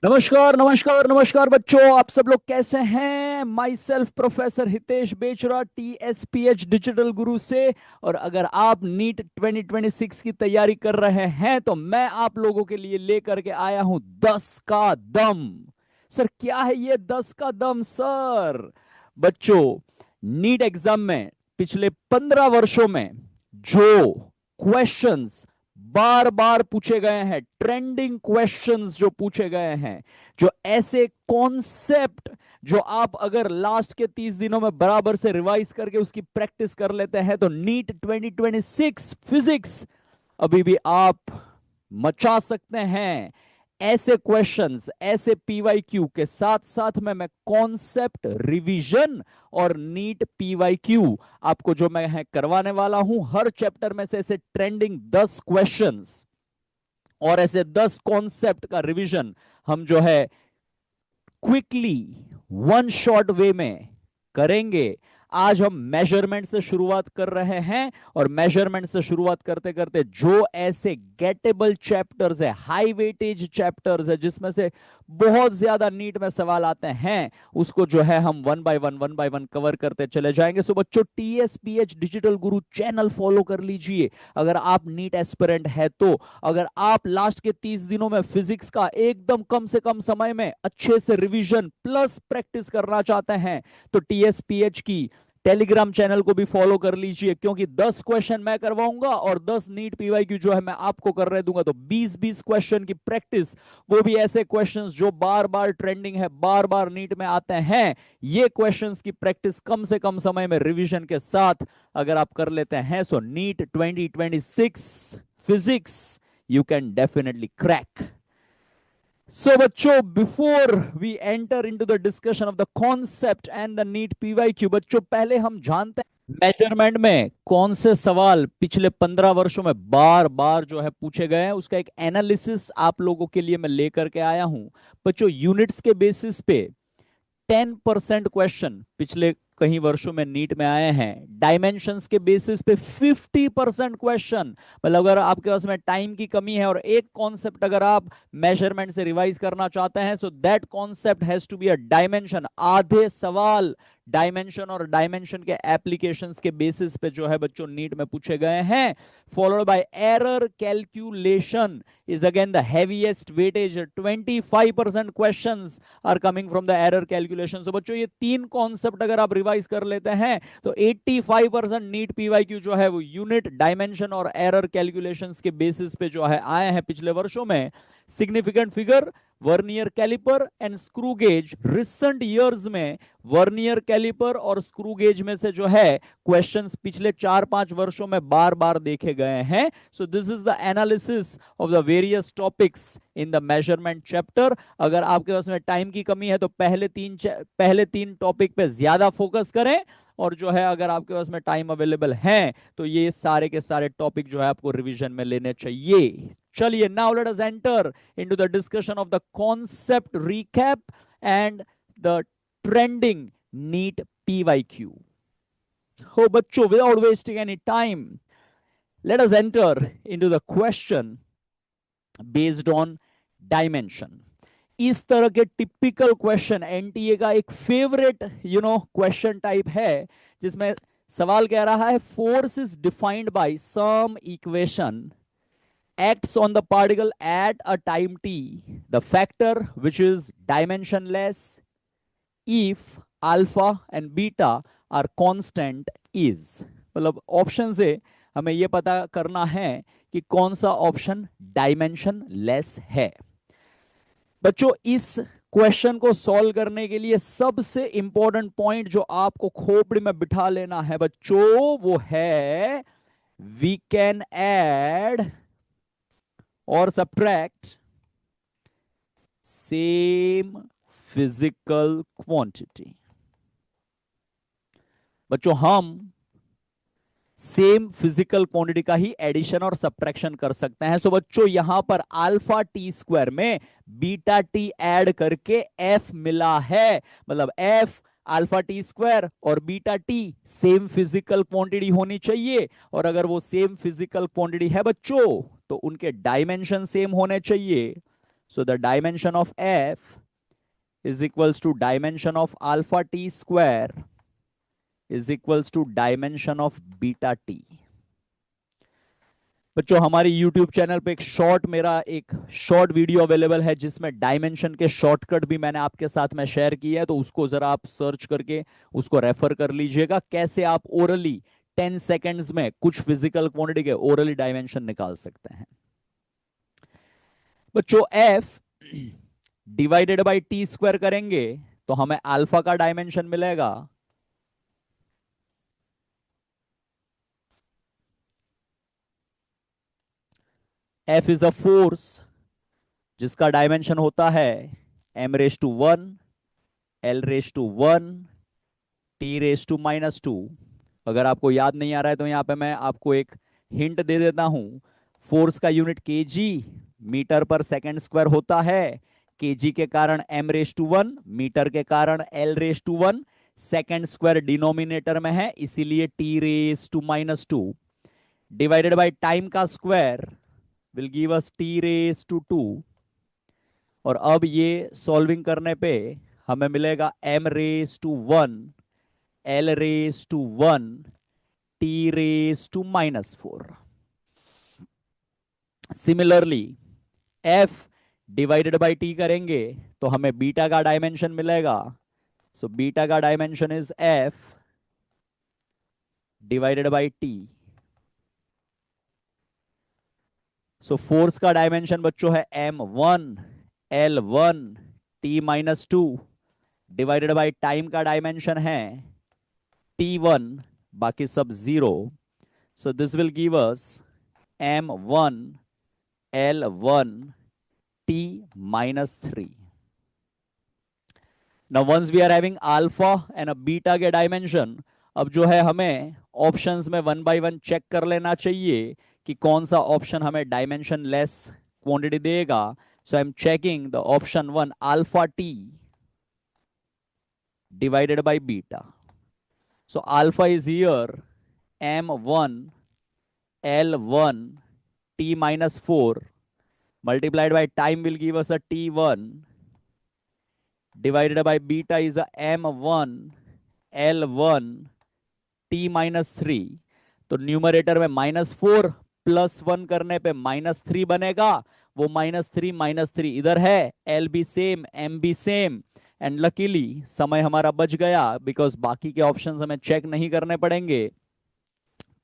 नमस्कार नमस्कार नमस्कार बच्चों, आप सब लोग कैसे हैं। Myself professor Hitesh Bechara, TSPH digital guru से। और अगर आप नीट 2026 की तैयारी कर रहे हैं तो मैं आप लोगों के लिए लेकर के आया हूं 10 का दम। सर क्या है ये 10 का दम सर? बच्चों, नीट एग्जाम में पिछले 15 वर्षों में जो क्वेश्चंस बार बार पूछे गए हैं, ट्रेंडिंग क्वेश्चंस जो पूछे गए हैं, जो ऐसे कॉन्सेप्ट जो आप अगर लास्ट के 30 दिनों में बराबर से रिवाइज करके उसकी प्रैक्टिस कर लेते हैं तो नीट 2026 फिजिक्स अभी भी आप मचा सकते हैं। ऐसे क्वेश्चंस, ऐसे PYQ के साथ साथ में मैं कॉन्सेप्ट रिवीजन और नीट PYQ आपको जो मैं है करवाने वाला हूं। हर चैप्टर में से ऐसे ट्रेंडिंग 10 क्वेश्चंस और ऐसे 10 कॉन्सेप्ट का रिवीजन हम जो है क्विकली वन शॉट वे में करेंगे। आज हम मेजरमेंट से शुरुआत कर रहे हैं और मेजरमेंट से शुरुआत करते करते जो ऐसे गेटेबल चैप्टर्स है, हाई वेटेज चैप्टर्स है, जिसमें से बहुत ज्यादा नीट में सवाल आते हैं, उसको जो है हम वन बाय वन कवर करते चले जाएंगे। सो बच्चों, TSPH डिजिटल गुरु चैनल फॉलो कर लीजिए अगर आप नीट एस्पिरेंट है तो। अगर आप लास्ट के 30 दिनों में फिजिक्स का एकदम कम से कम समय में अच्छे से रिवीजन प्लस प्रैक्टिस करना चाहते हैं तो TSPH की टेलीग्राम चैनल को भी फॉलो कर लीजिए, क्योंकि 10 क्वेश्चन मैं करवाऊंगा और 10 नीट PYQ जो है मैं आपको कर रहे दूंगा। तो 20-20 क्वेश्चन की प्रैक्टिस, वो भी ऐसे क्वेश्चंस जो बार बार ट्रेंडिंग है, बार बार नीट में आते हैं, ये क्वेश्चंस की प्रैक्टिस कम से कम समय में रिवीजन के साथ अगर आप कर लेते हैं so NEET 2026 physics you can definitely crack. So बच्चों, before we enter into the discussion of the concept and the NEET PYQ, बच्चों पहले हम जानते हैं मेजरमेंट में कौन से सवाल पिछले 15 वर्षों में बार बार जो है पूछे गए हैं, उसका एक एनालिसिस आप लोगों के लिए मैं लेकर के आया हूं। बच्चों, यूनिट्स के बेसिस पे 10% क्वेश्चन पिछले कई वर्षों में नीट में आए हैं। डायमेंशंस के बेसिस पे 50% क्वेश्चन, मतलब अगर आपके पास में टाइम की कमी है और एक कॉन्सेप्ट अगर आप मेजरमेंट से रिवाइज करना चाहते हैं so that concept has to be a dimension. आधे सवाल डायमेंशन और डायमेंशन के एप्लीकेशंस के बेसिस पे जो है बच्चों नीट में पूछे गए हैं। Followed by error calculation is again the heaviest weightage, 25% questions are coming from the error calculation। so बच्चों, ये तीन कॉन्सेप्ट अगर आप रिवाइज कर लेते हैं तो 85% नीट PYQ जो है वो यूनिट, डायमेंशन और एरर कैलकुलेशंस के बेसिस पे जो है आए हैं पिछले वर्षों में। Significant figure, vernier caliper and screw gauge. Recent years में वर्नियर कैलिपर और स्क्रू गेज में से जो है क्वेश्चंस पिछले 4-5 वर्षों में बार बार देखे गए हैं। सो this is the analysis of the various topics in the measurement chapter. अगर आपके पास में टाइम की कमी है तो पहले तीन टॉपिक पे ज्यादा फोकस करें, और जो है अगर आपके पास में टाइम अवेलेबल है तो ये सारे के सारे टॉपिक जो है आपको रिवीजन में लेने चाहिए। चलिए, now let us enter into the discussion of the concept recap and the trending NEET PYQ। हो बच्चों, without wasting any time, let us enter into the question based on dimension। इस तरह के टिपिकल क्वेश्चन एनटीए का एक favourite question type है, जिसमें सवाल कह रहा है force is defined by some equation acts on the particle at a time t, the factor which is dimensionless if alpha and beta are constant is। मतलब option से हमें यह पता करना है कि कौन सा ऑप्शन डायमेंशन लेस है। बच्चों, इस क्वेश्चन को सॉल्व करने के लिए सबसे इंपॉर्टेंट पॉइंट जो आपको खोपड़ी में बिठा लेना है बच्चों, वो है वी कैन ऐड और सब्ट्रैक्ट सेम फिजिकल क्वांटिटी। बच्चों, हम सेम फिजिकल क्वांटिटी का ही एडिशन और सब्ट्रैक्शन कर सकते हैं। सो बच्चों, यहां पर अल्फा टी स्क्वायर में बीटा टी ऐड करके एफ मिला है, मतलब एफ अल्फा टी स्क्वायर और beta T same physical quantity होनी चाहिए। और अगर वो सेम फिजिकल क्वांटिटी है बच्चों तो उनके डायमेंशन सेम होने चाहिए। So the dimension of f is equals to dimension of alpha t square is equals to dimension of beta t. बच्चों हमारी YouTube चैनल पे एक शॉर्ट वीडियो अवेलेबल है जिसमें डायमेंशन के शॉर्टकट भी मैंने आपके साथ में शेयर किया है, तो उसको जरा आप सर्च करके उसको रेफर कर लीजिएगा, कैसे आप ओरली 10 सेकेंड्स में कुछ फिजिकल क्वांटिटी के ओरली डायमेंशन निकाल सकते हैं। बच्चों f divided by T square करेंगे तो हमें अल्फा का डायमेंशन मिलेगा F इज अ फोर्स जिसका डायमेंशन होता है m⁻⁴, l⁻⁴, t⁻²। अगर आपको याद नहीं आ रहा है तो यहां पे मैं आपको एक हिंट दे देता हूं। फोर्स का यूनिट केजी मीटर पर सेकंड स्क्वायर होता है। केजी के कारण m⁻⁴, मीटर के कारण l⁻², सेकंड स्क्वायर डिनोमिनेटर में है इसीलिए t⁻², डिवाइडेड बाय टाइम का square will give us t⁻²। और अब ये सॉल्विंग करने पे हमें मिलेगा m⁻⁴, l⁻⁴, t⁻⁻⁴। Similarly f divided by t करेंगे तो हमें बीटा का डायमेंशन मिलेगा। सो बीटा का dimension is f divided by t। So force का डायमेंशन बच्चों है m1, l1, t-2 divided by time का डायमेंशन है t1, बाकी सब 0। So this will give us m1, l1, t-3। Now once we are having alpha and a beta के dimension, अब जो है हमें ऑप्शंस में वन बाय वन चेक कर लेना चाहिए कि कौन सा ऑप्शन हमें डायमेंशन लेस क्वांटिटी देगा। So I am checking the option 1 alpha T divided by beta. So alpha is here m1, l1, t-4 multiplied by time will give us a t1 divided by beta is a m1, l1, t-3। तो numerator में -4 + 1 करने पे -3 बनेगा, वो -3 इधर है, l भी same, m भी सेम, एंड लकीली समय हमारा बच गया बिकॉज बाकी के ऑप्शंस हमें चेक नहीं करने पड़ेंगे।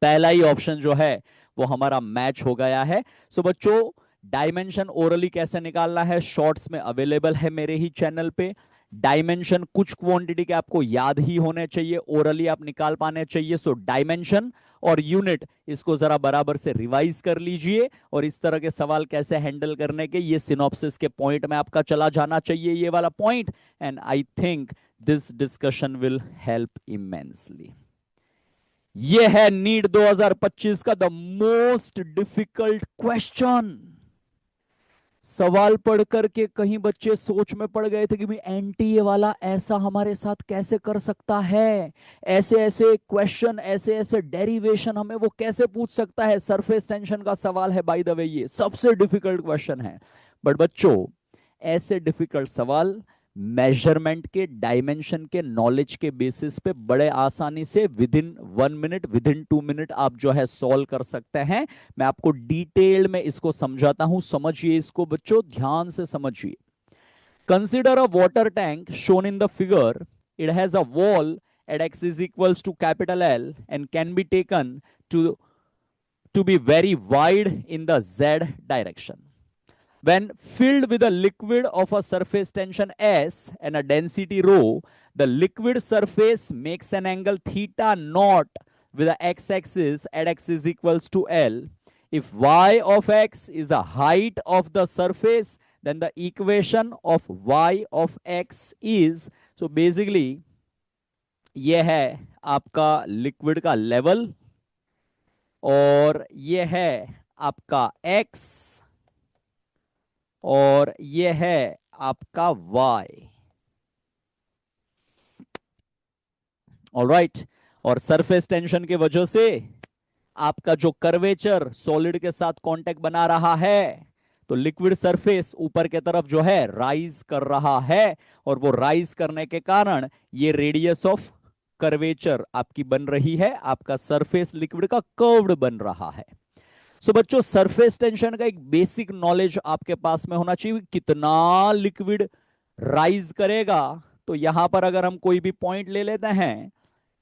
पहला ही ऑप्शन जो है वो हमारा मैच हो गया है। सो बच्चों डायमेंशन ओरली कैसे निकालना है शॉर्ट्स में अवेलेबल है मेरे ही चैनल पे। डायमेंशन कुछ क्वांटिटी के आपको याद ही होने चाहिए, ओरली आप निकाल पाने चाहिए। सो डायमेंशन और यूनिट इसको जरा बराबर से रिवाइज कर लीजिए और इस तरह के सवाल कैसे हैंडल करने के ये सिनॉप्सिस के पॉइंट में आपका चला जाना चाहिए, ये वाला point. And I think this discussion will help immensely. ये है नीट 2025 का द मोस्ट डिफिकल्ट क्वेश्चन। सवाल पढ़ करके कहीं बच्चे सोच में पड़ गए थे कि भाई एनटीए वाला ऐसा हमारे साथ कैसे कर सकता है, ऐसे ऐसे क्वेश्चन, ऐसे ऐसे डेरिवेशन हमें वो कैसे पूछ सकता है। सरफेस टेंशन का सवाल है बाय द वे, ये सबसे डिफिकल्ट क्वेश्चन है। बट बच्चों ऐसे डिफिकल्ट सवाल मेजरमेंट के, डायमेंशन के नॉलेज के बेसिस पे बड़े आसानी से with in 1 minute, with in 2 minute आप जो है सॉल्व कर सकते हैं। मैं आपको डिटेल में इसको समझाता हूं, समझिए इसको बच्चों, ध्यान से समझिए। Consider a water tank shown in the figure, it has a wall at x is equals to capital L and can be taken to be very wide in the z direction. When filled with a liquid of a surface tension S and a density rho, the liquid surface makes an angle theta naught with the x-axis at x is equals to L. If y of x is the height of the surface, then the equation of y of x is, so basically ये है आपका liquid का level और ये है आपका x और ये है आपका y। ऑलराइट, और सरफेस टेंशन की वजह से आपका जो कर्वेचर सॉलिड के साथ कांटेक्ट बना रहा है, तो लिक्विड सरफेस ऊपर के तरफ जो है राइज कर रहा है, और वो राइज करने के कारण ये रेडियस ऑफ कर्वेचर आपकी बन रही है, आपका सरफेस लिक्विड का कर्व्ड बन रहा है। सो बच्चों, सरफेस टेंशन का एक बेसिक नॉलेज आपके पास में होना चाहिए, कितना लिक्विड राइज करेगा। तो यहां पर अगर हम कोई भी पॉइंट ले लेते हैं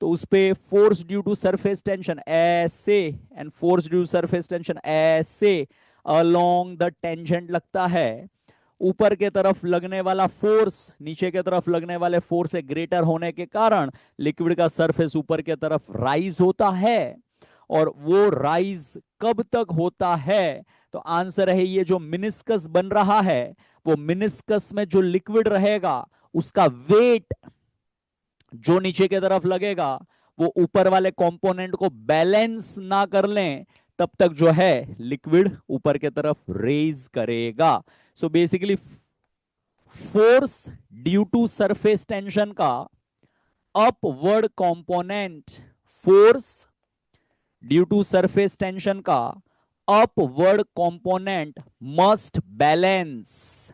तो उस पे force due to surface tension ऐसे, and force due surface tension ऐसे अलोंग द टेंजेंट लगता है। ऊपर के तरफ लगने वाला फोर्स नीचे के तरफ लगने वाले फोर्स से ग्रेटर होने के कारण लिक्विड का सरफेस ऊपर के तरफ राइज होता है। और वो राइज कब तक होता है? तो आंसर है ये जो मिनिस्कस बन रहा है, वो मिनिस्कस में जो लिक्विड रहेगा उसका वेट जो नीचे की तरफ लगेगा वो ऊपर वाले कंपोनेंट को बैलेंस ना कर लें, तब तक जो है लिक्विड ऊपर की तरफ रेज करेगा। So basically force due to surface tension का upward component, force due to surface tension का upward component must balance,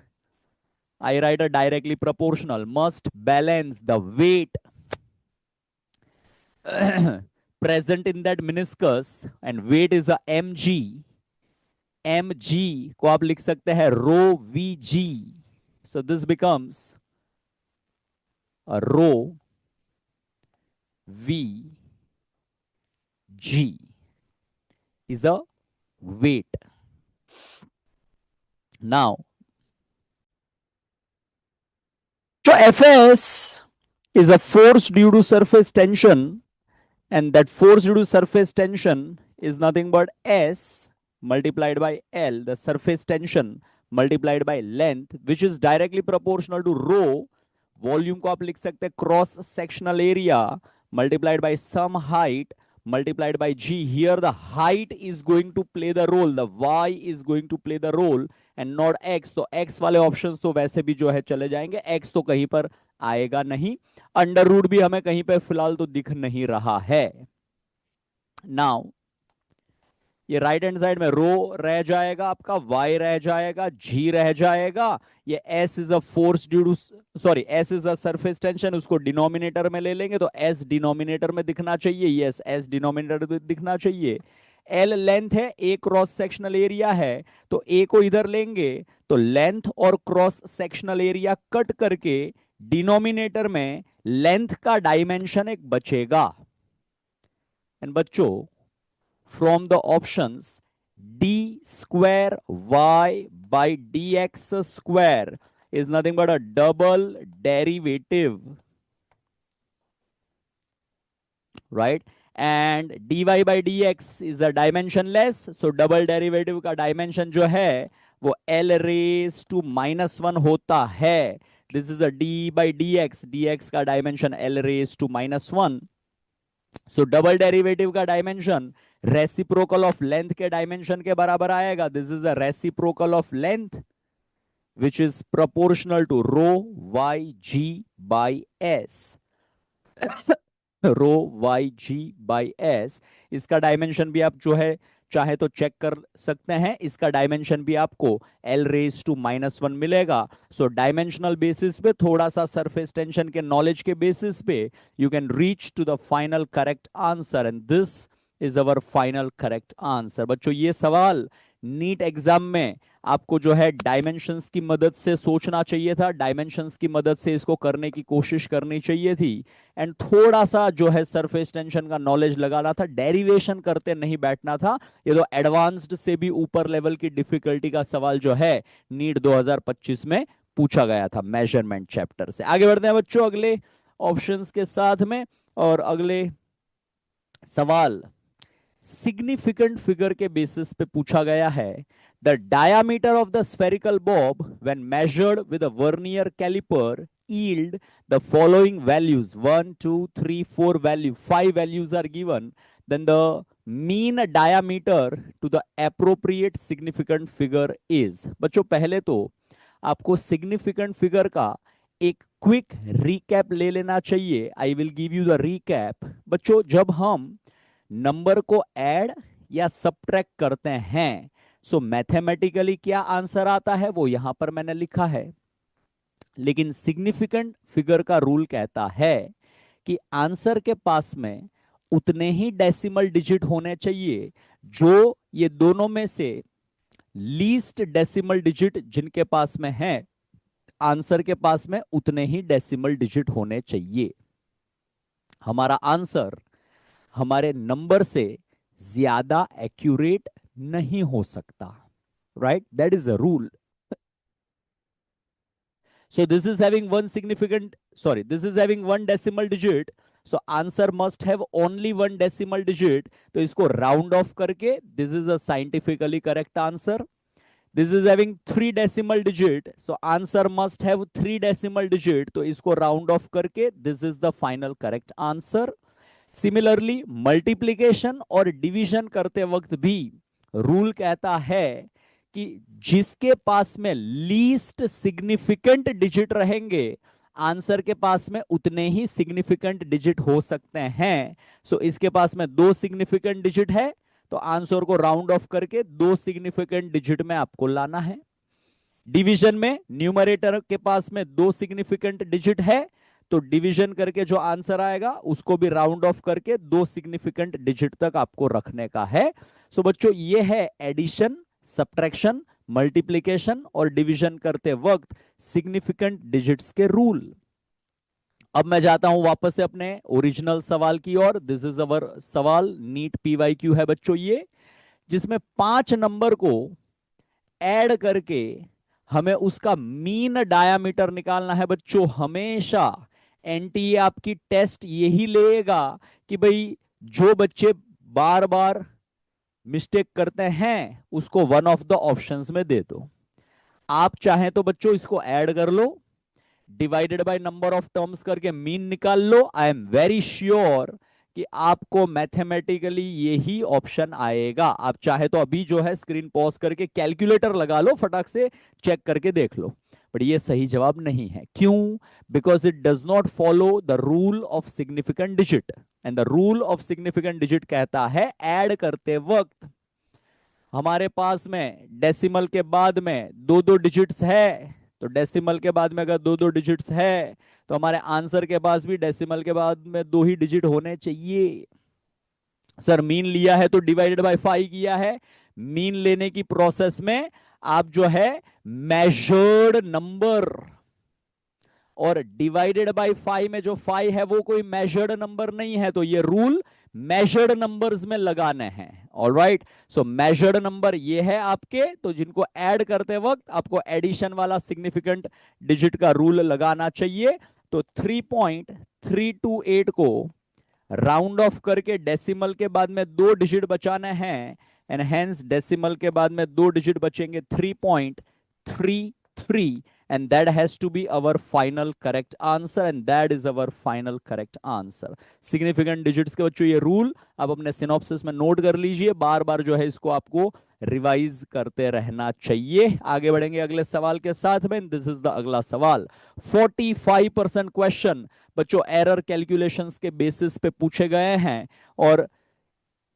I write a directly proportional, must balance the weight present in that meniscus, and weight is a mg। mg को आप लिख सकते हैं रो vg, so this becomes a row vg is a weight। now so Fs is a force due to surface tension, and that force due to surface tension is nothing but S multiplied by L, the surface tension multiplied by length, which is directly proportional to rho, volume को आप लिख सकते हैं cross sectional area multiplied by some height multiplied by g। here the height is going to play the role, the y is going to play the role and not x। तो x वाले options तो वैसे भी जो है चले जाएंगे, x तो कहीं पर आएगा नहीं, अंडर रूट भी हमें कहीं पे फिलहाल तो दिख नहीं रहा है। नाउ ये राइट हैंड साइड में रो रह जाएगा, आपका y रह जाएगा, g रह जाएगा, ये s is a force due to, sorry s is a surface tension, उसको डिनोमिनेटर में ले लेंगे तो s डिनोमिनेटर में दिखना चाहिए, यस s डिनोमिनेटर में दिखना चाहिए। L लेंथ है, A क्रॉस सेक्शनल एरिया है, तो A को इधर लेंगे तो लेंथ और क्रॉस सेक्शनल एरिया कट करके डिनोमिनेटर में लेंथ का डायमेंशन एक बचेगा। एंड बच्चों, from the options d square y by dx square is nothing but a double derivative, right? And dy by dx is a dimensionless, so double derivative का dimension जो है वो l raised to -1 होता है। this is a d by dx, dx का dimension l raised to -1, so double derivative का dimension reciprocal of length के dimension के बराबर आएगा। This is a reciprocal of length which is proportional to rho Y G by S. Rho Y G by S, इसका dimension भी आप जो है चाहे तो चेक कर सकते हैं, इसका डायमेंशन भी आपको l रेज टू -1 मिलेगा। सो डायमेंशनल बेसिस पे, थोड़ा सा सरफेस टेंशन के नॉलेज के बेसिस पे you can reach to the final correct answer, and this is our final correct answer. बच्चों, ये सवाल नीट एग्जाम में आपको जो है डायमेंशंस की मदद से सोचना चाहिए था, डायमेंशंस की मदद से इसको करने की कोशिश करनी चाहिए थी, एंड थोड़ा सा जो है सरफेस टेंशन का नॉलेज लगाना था, डेरिवेशन करते नहीं बैठना था। ये तो एडवांस्ड से भी ऊपर लेवल की डिफिकल्टी का सवाल जो है नीट 2025 में पूछा गया था मेजरमेंट चैप्टर से। आगे बढ़ते हैं बच्चों अगले ऑप्शंस के साथ में, और अगले सवाल सिग्निफिकेंट फिगर के बेसिस पे पूछा गया है। The diameter of the spherical bob when measured with a vernier caliper yield the following values, 1 2 3 4 value, 5 values are given, then the mean diameter to the appropriate significant figure is। बच्चों, पहले तो आपको significant figure का एक quick recap ले लेना चाहिए। I will give you the recap. बच्चों, जब हम नंबर को ऐड या सब्ट्रैक्ट करते हैं सो मैथमेटिकली क्या आंसर आता है वो यहां पर मैंने लिखा है, लेकिन सिग्निफिकेंट फिगर का रूल कहता है कि आंसर के पास में उतने ही डेसिमल डिजिट होने चाहिए जो ये दोनों में से लीस्ट डेसिमल डिजिट जिनके पास में है, आंसर के पास में उतने ही डेसिमल डिजिट होने चाहिए। हमारा आंसर हमारे नंबर से ज्यादा एक्यूरेट नहीं हो सकता, right? That is a rule. So this is having one significant, sorry, this is having one decimal digit. So answer must have only one decimal digit. तो इसको round off करके this is a scientifically correct answer. This is having 3 decimal digit. So answer must have 3 decimal digit. तो इसको round off करके this is the final correct answer. Similarly multiplication और division करते वक्त भी रूल कहता है कि जिसके पास में लीस्ट सिग्निफिकेंट डिजिट रहेंगे, आंसर के पास में उतने ही सिग्निफिकेंट डिजिट हो सकते हैं. सो इसके पास में 2 सिग्निफिकेंट डिजिट है, तो आंसर को राउंड ऑफ करके 2 सिग्निफिकेंट डिजिट में आपको लाना है. डिवीजन में न्यूमरेटर के पास में 2 सिग्निफिकेंट डिजिट है, तो डिवीजन करके जो आंसर आएगा उसको भी राउंड ऑफ करके 2 सिग्निफिकेंट डिजिट तक आपको रखने का है. सो बच्चों ये है एडिशन, सब्ट्रैक्शन, मल्टीप्लीकेशन और डिवीजन करते वक्त सिग्निफिकेंट डिजिट्स के रूल. अब मैं जाता हूं वापस से अपने ओरिजिनल सवाल की ओर. दिस इज अवर सवाल, नीट पीवाईक्यू है बच्चों ये, जिसमें 5 नंबर को ऐड करके हमें उसका मीन डायामीटर निकालना है बच्चों. हमेशा एनटीए आपकी टेस्ट यही लेगा कि भाई जो बच्चे बार बार मिस्टेक करते हैं उसको वन ऑफ द ऑप्शंस में दे दो. आप चाहें तो बच्चों इसको ऐड कर लो, divided by number of terms करके मीन निकाल लो. आई एम वेरी श्योर कि आपको मैथमेटिकली यही ऑप्शन आएगा. आप चाहे तो अभी जो है स्क्रीन पॉज करके कैलकुलेटर लगा लो, फटाक से चेक करके देख लो. बट ये सही जवाब नहीं है. क्यों? Because it does not follow the rule of significant digit. And the rule of significant digit कहता है ऐड करते वक्त हमारे पास में डेसिमल के बाद में 2-2 डिजिट्स है, तो डेसिमल के बाद में अगर 2-2 डिजिट्स है तो हमारे आंसर के पास भी डेसिमल के बाद में 2 ही डिजिट होने चाहिए. सर मीन लिया है तो डिवाइडेड बाय 5 किया है. मीन लेने की प्रोसेस में आप जो है मेजर्ड नंबर, और डिवाइडेड बाय 5 में जो 5 है वो कोई मेजर्ड नंबर नहीं है, तो ये रूल मेजर्ड नंबर्स में लगाने हैं. ऑलराइट, सो मेजर्ड नंबर ये है आपके, तो जिनको ऐड करते वक्त आपको एडिशन वाला सिग्निफिकेंट डिजिट का रूल लगाना चाहिए. तो 3.328 को राउंड ऑफ करके डेसिमल के बाद में 2 डिजिट बचाने हैं, एंड हेंस डेसिमल के बाद में 2 डिजिट बचेंगे 3.33, and that has to be our final correct answer, and that is our final correct answer. significant digits के बच्चों ये रूल आप अपने सिनॉप्सिस में नोट कर लीजिए, बार बार जो है इसको आपको रिवाइज करते रहना चाहिए. आगे बढ़ेंगे अगले सवाल के साथ में. दिस इज द अगला सवाल. 45% क्वेश्चन बच्चों एरर कैलकुलेशंस के बेसिस पे पूछे गए हैं, और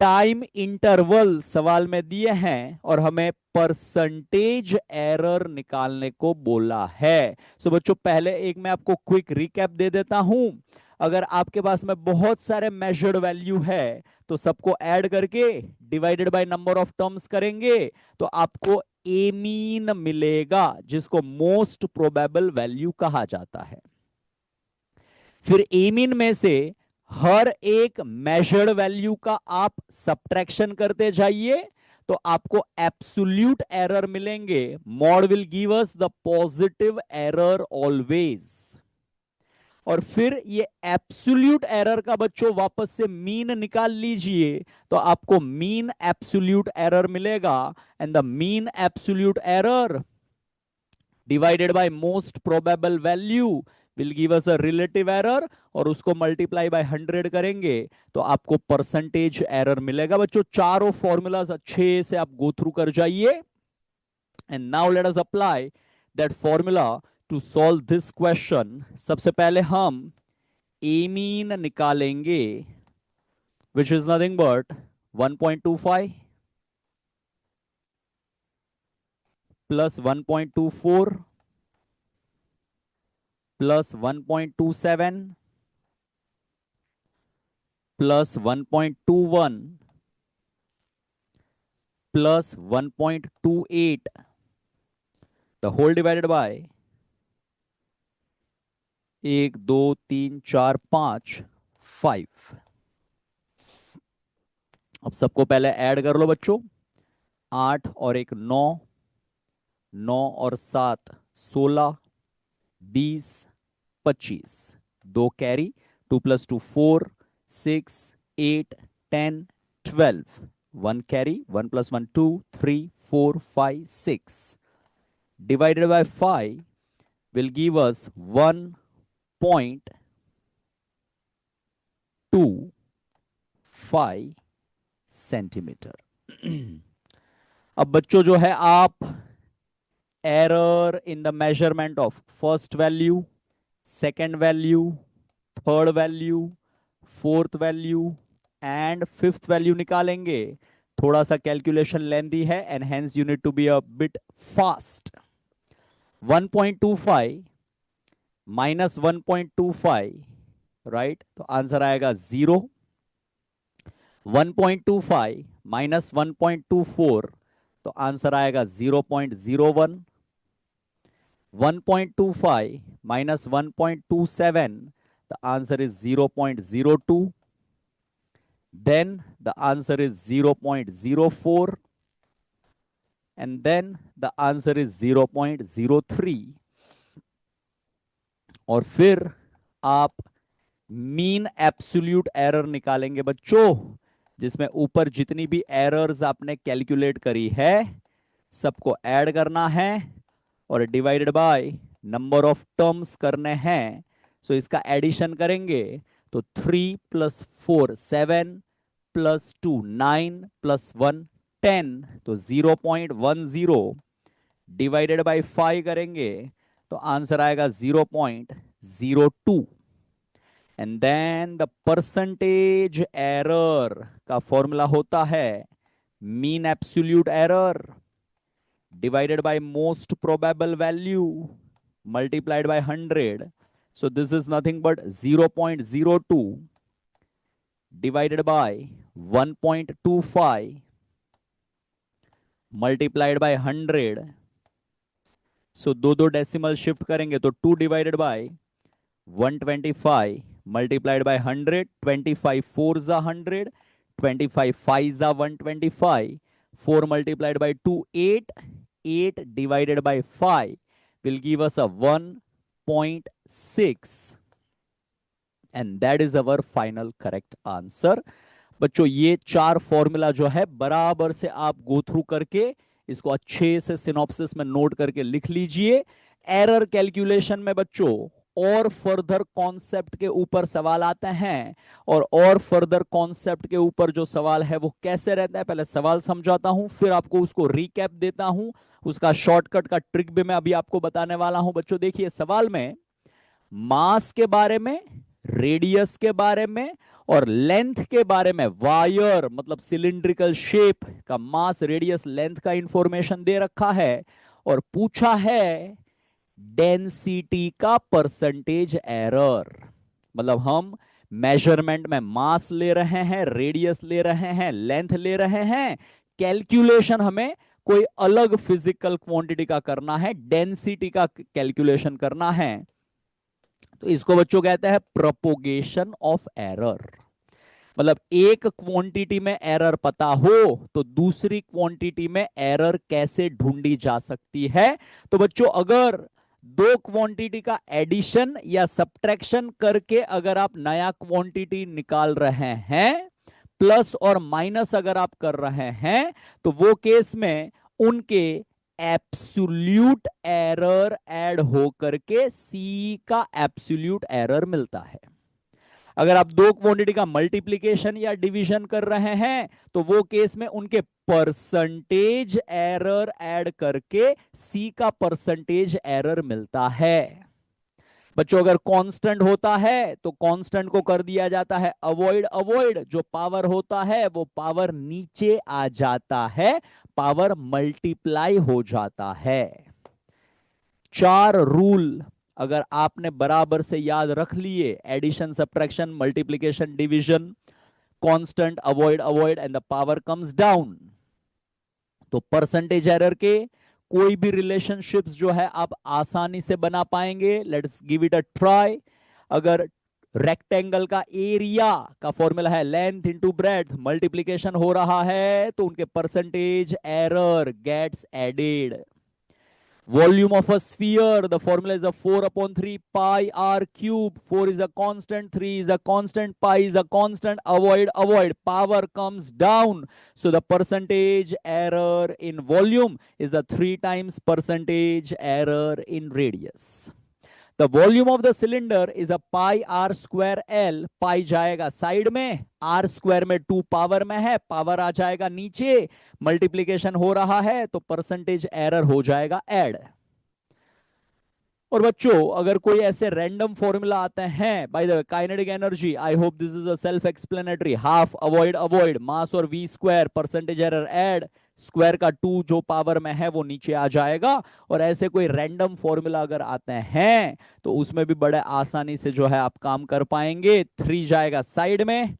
टाइम इंटरवल सवाल में दिए हैं, और हमें परसेंटेज एरर निकालने को बोला है. सो बच्चों पहले एक मैं आपको क्विक रिकैप दे देता हूं. अगर आपके पास में बहुत सारे मेजर्ड वैल्यू है तो सबको ऐड करके divided by number of terms करेंगे तो आपको ए मीन मिलेगा, जिसको मोस्ट प्रोबेबल वैल्यू कहा जाता है. फिर ए मीन में से हर एक मेजर्ड वैल्यू का आप सब्ट्रैक्शन करते जाइए तो आपको एब्सोल्यूट एरर मिलेंगे. Mod will give us the positive error always. और फिर ये एब्सोल्यूट एरर का बच्चों वापस से मीन निकाल लीजिए तो आपको मीन एब्सोल्यूट एरर मिलेगा. And the mean absolute error divided by most probable value will give us a relative error, और उसको मल्टीप्लाई बाय 100 करेंगे तो आपको परसेंटेज एरर मिलेगा. बच्चों चारों फॉर्मूलाज अच्छे से आप गो थ्रू कर जाइए. And now let us apply that formula to solve this question. सबसे पहले हम ए मीन निकालेंगे, which is nothing but 1.25. Plus 1.24 plus 1.27 plus 1.21 plus 1.28 the whole divided by 1 2 3 4 5 अब सबको पहले ऐड कर लो बच्चों। 8 और 1 9, 9 और 7 16, 20 25, 2 carry, 2 + 2 4, 6 8 10 12, 1 carry, 1 + 1 2 3 4 5 6 divided by 5 will give us 1.25 centimetre. अब बच्चों जो है आप error in the measurement of first value, second value, third value, fourth value and fifth value निकालेंगे। थोड़ा सा कैलकुलेशन लेंदी है and hence you need to be a bit fast. 1.25 minus 1.25, right, तो आंसर आएगा 0। 1.25 माइनस 1.24, तो answer आएगा 0.01। 1.25 minus 1.27, the answer is 0.02. Then the answer is 0.04, and then the answer is 0.03. और फिर आप मीन एब्सोल्यूट एरर निकालेंगे बच्चों, जिसमें ऊपर जितनी भी एरर्स आपने कैलकुलेट करी है सबको ऐड करना है और divided by number of terms करने हैं। सो इसका एडिशन करेंगे तो 3 + 4 7 + 2 9 + 1 10, तो 0.10 डिवाइडेड बाय 5 करेंगे तो आंसर आएगा 0.02। And then the percentage error का फॉर्मूला होता है mean absolute error divided by most probable value multiplied by 100. So this is nothing but 0.02 divided by 1.25 multiplied by 100. So दो डेसिमल शिफ्ट करेंगे तो 2 divided by 125 multiplied by 100. 25 4s are 100, 25 5s are 125, 4 multiplied by 2 8, 8 divided by 5 will give us a 1.6, and that is our final correct answer। बच्चों ये 4 formula जो है बराबर से आप गो थ्रू करके इसको अच्छे से सिनॉप्सिस में नोट करके लिख लीजिए। एरर कैलकुलेशन में बच्चों और फर्दर कॉन्सेप्ट के ऊपर सवाल आते हैं, और फर्दर कॉन्सेप्ट के ऊपर जो सवाल है वो कैसे रहता है, पहले सवाल समझाता हूं फिर आपको उसको रिकैप देता हूं। उसका शॉर्टकट का ट्रिक भी मैं अभी आपको बताने वाला हूं। बच्चों देखिए सवाल में मास के बारे में, रेडियस के बारे में और लेंथ के बारे में, वायर मतलब सिलिंड्रिकल शेप का मास रेडियस लेंथ का इंफॉर्मेशन दे रखा है, और पूछा है डेंसिटी का परसेंटेज एरर। मतलब हम मेजरमेंट में मास ले रहे हैं, रेडियस ले रहे हैं, लेंथ ले रहे हैं, कैलकुलेशन हमें कोई अलग फिजिकल क्वांटिटी का करना है, डेंसिटी का कैलकुलेशन करना है। तो इसको बच्चों कहते हैं प्रोपोगेशन ऑफ एरर। मतलब एक क्वांटिटी में एरर पता हो तो दूसरी क्वांटिटी में एरर कैसे ढूंढी जा सकती है। तो बच्चों अगर दो क्वांटिटी का एडिशन या सब्ट्रैक्शन करके अगर आप नया क्वांटिटी निकाल रहे हैं, प्लस और माइनस अगर आप कर रहे हैं, तो वो केस में उनके एब्सोल्यूट एरर ऐड होकर के सी का एब्सोल्यूट एरर मिलता है। अगर आप दो क्वांटिटी का मल्टीप्लीकेशन या डिवीजन कर रहे हैं तो वो केस में उनके परसेंटेज एरर ऐड करके सी का परसेंटेज एरर मिलता है। बच्चों अगर कांस्टेंट होता है तो कांस्टेंट को कर दिया जाता है अवॉइड, अवॉइड जो पावर होता है वो पावर नीचे आ जाता है, पावर मल्टीप्लाई हो जाता है। चार रूल अगर आपने बराबर से याद रख लिए, addition, subtraction, multiplication, division, constant, avoid, avoid and the power comes down, तो परसेंटेज एरर के कोई भी रिलेशनशिप्स जो है आप आसानी से बना पाएंगे। Let's give it a try. अगर रेक्टेंगल का एरिया का फॉर्मूला है लेंथ इंटू ब्रेड्थ, मल्टीप्लीकेशन हो रहा है तो उनके percentage error gets added. Volume of a sphere, the formula is a 4 upon 3 pi r cube. 4 is a constant, 3 is a constant, pi is a constant. Avoid, avoid. Power comes down. So the percentage error in volume is a 3 times percentage error in radius. The volume of the cylinder is a pi r square L. पाई जाएगा side में, r square में 2 power में है, power आ जाएगा नीचे, multiplication हो रहा है तो परसेंटेज एरर हो जाएगा ऐड। और बच्चों अगर कोई ऐसे रैंडम फॉर्मूला आते हैं, by the way kinetic energy, I hope this is a self explanatory, half avoid avoid, mass और V square, percentage error add, square का 2 जो पावर में है वो नीचे आ जाएगा। और ऐसे कोई रैंडम फॉर्मूला अगर आते हैं तो उसमें भी बड़े आसानी से जो है आप काम कर पाएंगे। 3 जाएगा साइड में,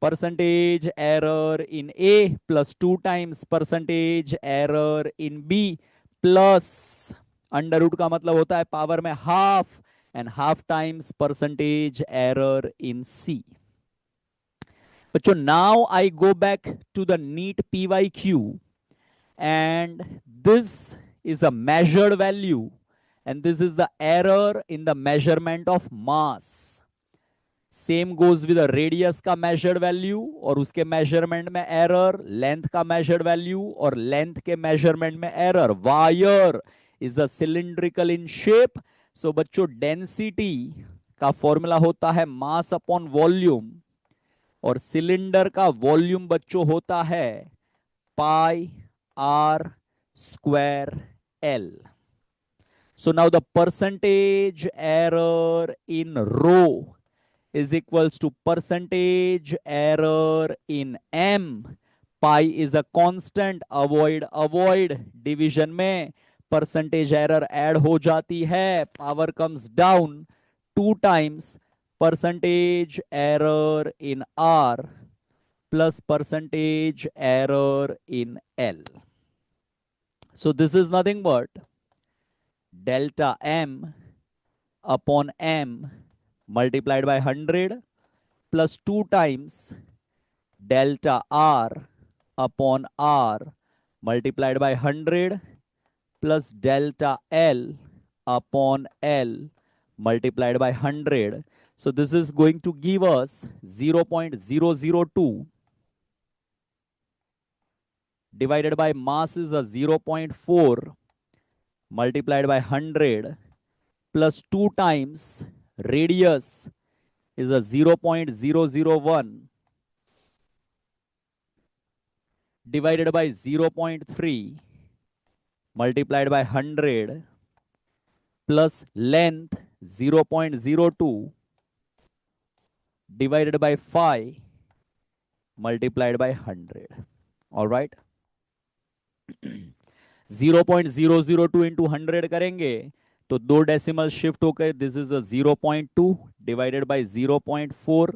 percentage error in A plus 2 times percentage error in B plus under root का मतलब होता है पावर में half, and half times percentage error in C. बच्चों now I go back to the NEET PYQ and this is a measured value and this is the error in the measurement of mass. Same goes with radius का measured value और उसके measurement में error, length का measured value और length के measurement में error. Wire is a cylindrical in shape, so बच्चों density का फॉर्मूला होता है मास अपॉन वॉल्यूम, और सिलेंडर का वॉल्यूम बच्चों होता है pi R square L. So now the percentage error in rho is equals to percentage error in m. Pi is a constant, avoid avoid, division में percentage error add हो जाती है, power comes down 2 times percentage error in r plus percentage error in l. So this is nothing but delta m upon m multiplied by 100 plus 2 times delta r upon r multiplied by 100 plus delta l upon l multiplied by 100. So this is going to give us 0.002 divided by mass is a 0.4 multiplied by 100 plus 2 times radius is a 0.001 divided by 0.3 multiplied by 100 plus length 0.02 divided by 5 multiplied by 100. All right. 0.002 into 100 करेंगे तो 2 decimal shift होकर this is a 0.2 divided by 0.4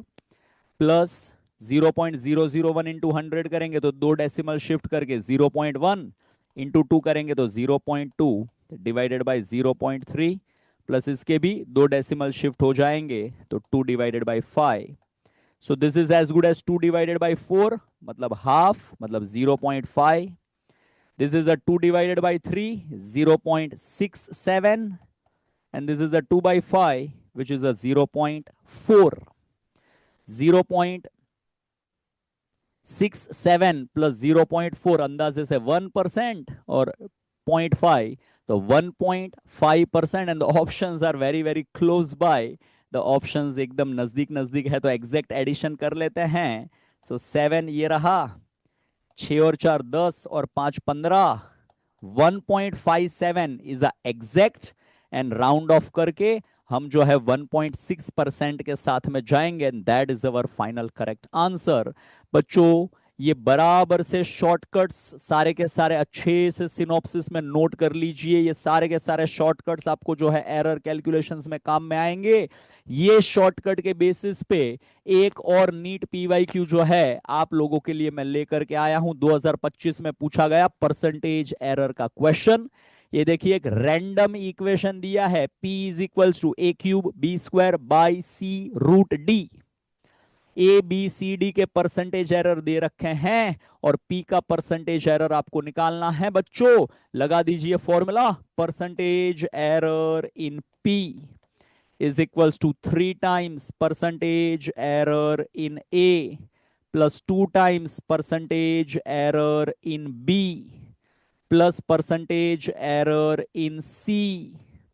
plus 0.001 into 100 करेंगे तो 2 decimal shift करके 0.1 into 2 करेंगे तो 0.2 divided by 0.3 plus इसके भी 2 डेसिमल शिफ्ट हो जाएंगे तो 2 divided by 5. So this is as good as 2 divided by 4 मतलब हाफ मतलब 0.5. This is a 2 divided by 3, 0.67. And this is a 2 by 5, which is a 0.4. 0.67 plus 0.4 अंदाजे से 1% और 0.5 तो 1.5%. And the options are very very close by. The options एकदम नजदीक नजदीक है तो एग्जैक्ट एडिशन कर लेते हैं. So 7 ये रहा, 6 और 4 10 और 5 15. 1.57 is a exact and round of करके हम जो है 1.6% के साथ में जाएंगे, and that is our final correct answer. बच्चों ये बराबर से शॉर्टकट्स सारे के सारे अच्छे से सिनॉप्सिस में नोट कर लीजिए। ये सारे के सारे शॉर्टकट्स आपको जो है एरर कैलकुलेशंस में काम में आएंगे। ये शॉर्टकट के बेसिस पे एक और नीट पीवाईक्यू जो है आप लोगों के लिए मैं लेकर के आया हूं। 2025 में पूछा गया परसेंटेज एरर का क्वेश्चन। ये देखिए एक रैंडम इक्वेशन दिया है, p is equals to A cube B square by C root D. A B C D के परसेंटेज एरर दे रखे हैं और p का परसेंटेज एरर आपको निकालना है। बच्चों लगा दीजिए formula, percentage error in p is equals to 3 times percentage error in A plus 2 times percentage error in B plus percentage error in C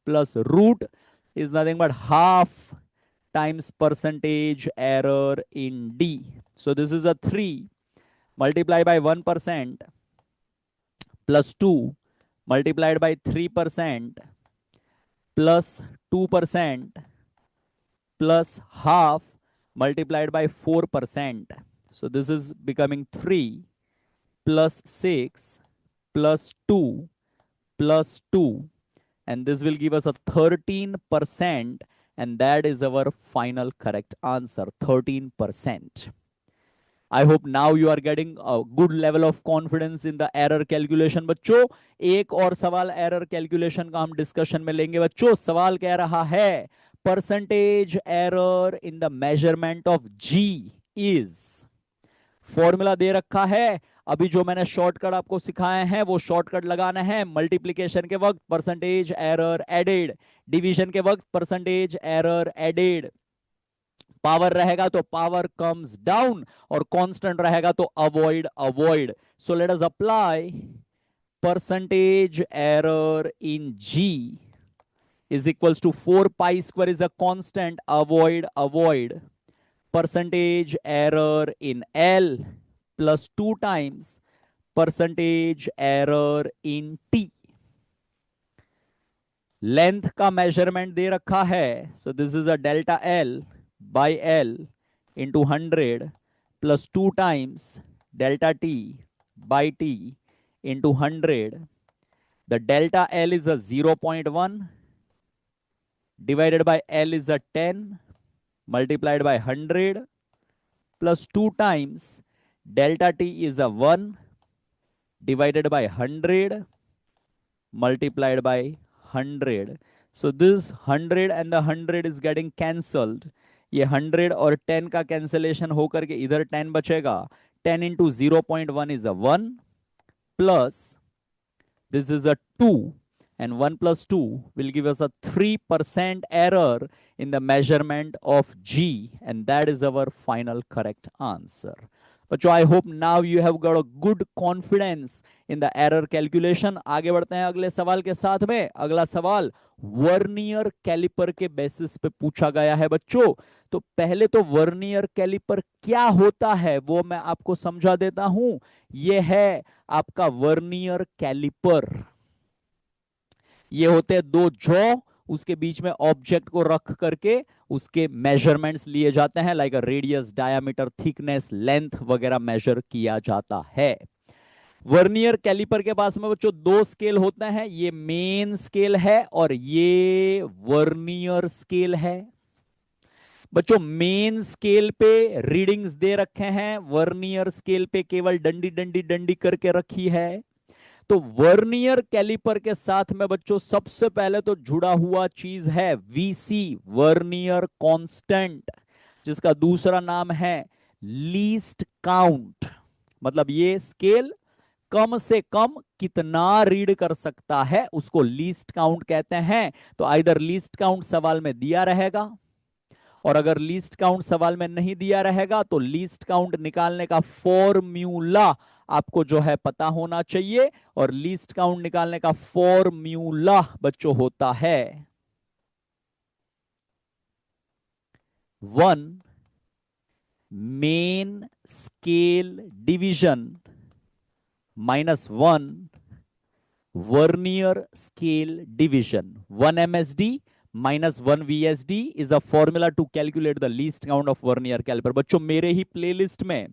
plus root is nothing but half times percentage error in D. So this is a 3 multiplied by 1% plus 2 multiplied by 3% plus 2% plus half multiplied by 4%. So this is becoming 3 plus 6 plus 2 plus 2, and this will give us a 13%, and that is our final correct answer, 13%. I hope now you are getting a good level of confidence in the error calculation। बच्चों एक और सवाल error calculation का हम discussion में लेंगे। बच्चों सवाल कह रहा है percentage error in the measurement of G is, formula दे रखा है। अभी जो मैंने शॉर्टकट आपको सिखाए हैं वो शॉर्टकट लगाना है। मल्टीप्लीकेशन के वक्त परसेंटेज एरर एडेड, डिवीजन के वक्त परसेंटेज एरर एडेड, पावर रहेगा तो पावर कम्स डाउन और कांस्टेंट रहेगा तो avoid avoid. So let us apply percentage error in G is equals to 4 pi square is a constant, avoid avoid, percentage error in L plus 2 times percentage error in T। Length का measurement दे रखा है, सो this is a delta L by L into 100 plus 2 times delta T by T into 100. The delta L is a 0.1 divided by L is a 10 multiplied by 100 plus 2 times delta T is a 1 divided by 100 multiplied by 100. So this 100 and the 100 is getting cancelled. ये 100 और 10 का cancellation होकर के इधर 10 बचेगा। 10 into 0.1 is a 1 plus this is a 2, and 1 plus 2 will give us a 3% error in the measurement of G, and that is our final correct answer. But I hope now you have got a good confidence in the error calculation। आगे बढ़ते हैं अगले सवाल के साथ में। अगला सवाल वर्नियर कैलिपर के बेसिस पे पूछा गया है। बच्चों तो पहले तो वर्नियर कैलिपर क्या होता है वो मैं आपको समझा देता हूं। यह है आपका वर्नियर कैलिपर। ये होते हैं दो जॉ, उसके बीच में ऑब्जेक्ट को रख करके उसके मेजरमेंट्स लिए जाते हैं, like radius, diameter, thickness, length वगैरह मेजर किया जाता है। वर्नियर कैलिपर के पास में बच्चों दो स्केल होते हैं, ये मेन स्केल है और ये वर्नियर स्केल है। बच्चों मेन स्केल पे रीडिंग्स दे रखे हैं, वर्नियर स्केल पे केवल डंडी डंडी डंडी करके रखी है। तो वर्नियर कैलिपर के साथ में बच्चों सबसे पहले तो जुड़ा हुआ चीज है वीसी, वर्नियर कांस्टेंट, जिसका दूसरा नाम है लीस्ट काउंट। मतलब ये स्केल कम से कम कितना रीड कर सकता है उसको लीस्ट काउंट कहते हैं। तो आइदर लीस्ट काउंट सवाल में दिया रहेगा, और अगर लीस्ट काउंट सवाल में नहीं दिया रहेगा तो लीस्ट काउंट निकालने का फॉर्म्यूला आपको जो है पता होना चाहिए। और लीस्ट काउंट निकालने का फॉर्म्यूला बच्चों होता है 1 main scale division minus 1 vernier scale division. 1 MSD minus 1 VSD is a formula to calculate the least count of vernier caliper। बच्चों मेरे ही प्लेलिस्ट में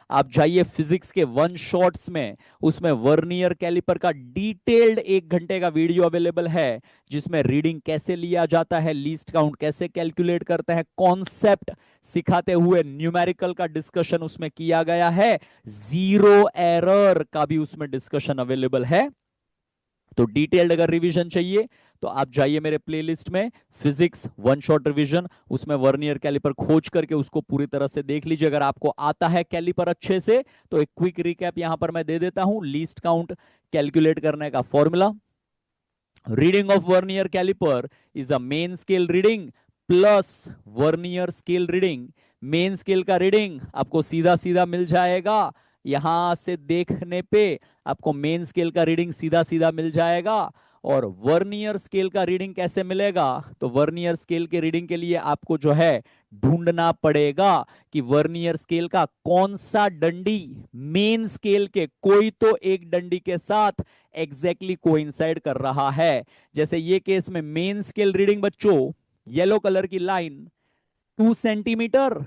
आप जाइए फिजिक्स के वन शॉट्स में, उसमें वर्नियर कैलिपर का डिटेल्ड 1 घंटे का वीडियो अवेलेबल है, जिसमें रीडिंग कैसे लिया जाता है, लीस्ट काउंट कैसे कैलकुलेट करते हैं, कॉन्सेप्ट सिखाते हुए न्यूमेरिकल का डिस्कशन उसमें किया गया है, जीरो एरर का भी उसमें डिस्कशन अवेलेबल है। तो डिटेल्ड अगर रिवीजन चाहिए तो आप जाइए मेरे प्लेलिस्ट में फिजिक्स वन शॉट रिवीजन, उसमें वर्नियर कैलिपर खोज करके उसको पूरी तरह से देख लीजिए। अगर आपको आता है कैलिपर अच्छे से तो एक क्विक रिकैप यहां पर मैं दे देता हूं। लीस्ट काउंट कैलकुलेट करने का formula, reading of vernier caliper is a main scale reading plus vernier scale reading. Main scale का रीडिंग आपको सीधा सीधा मिल जाएगा, यहां से देखने पे आपको मेन स्केल का रीडिंग सीधा सीधा मिल जाएगा। और वर्नियर स्केल का रीडिंग कैसे मिलेगा, तो वर्नियर स्केल के रीडिंग के लिए आपको जो है ढूंढना पड़ेगा कि वर्नियर स्केल का कौन सा डंडी मेन स्केल के कोई तो एक डंडी के साथ एग्जैक्टली कोइंसाइड कर रहा है। जैसे ये केस में मेन स्केल रीडिंग बच्चों, येलो कलर की लाइन 2 सेंटीमीटर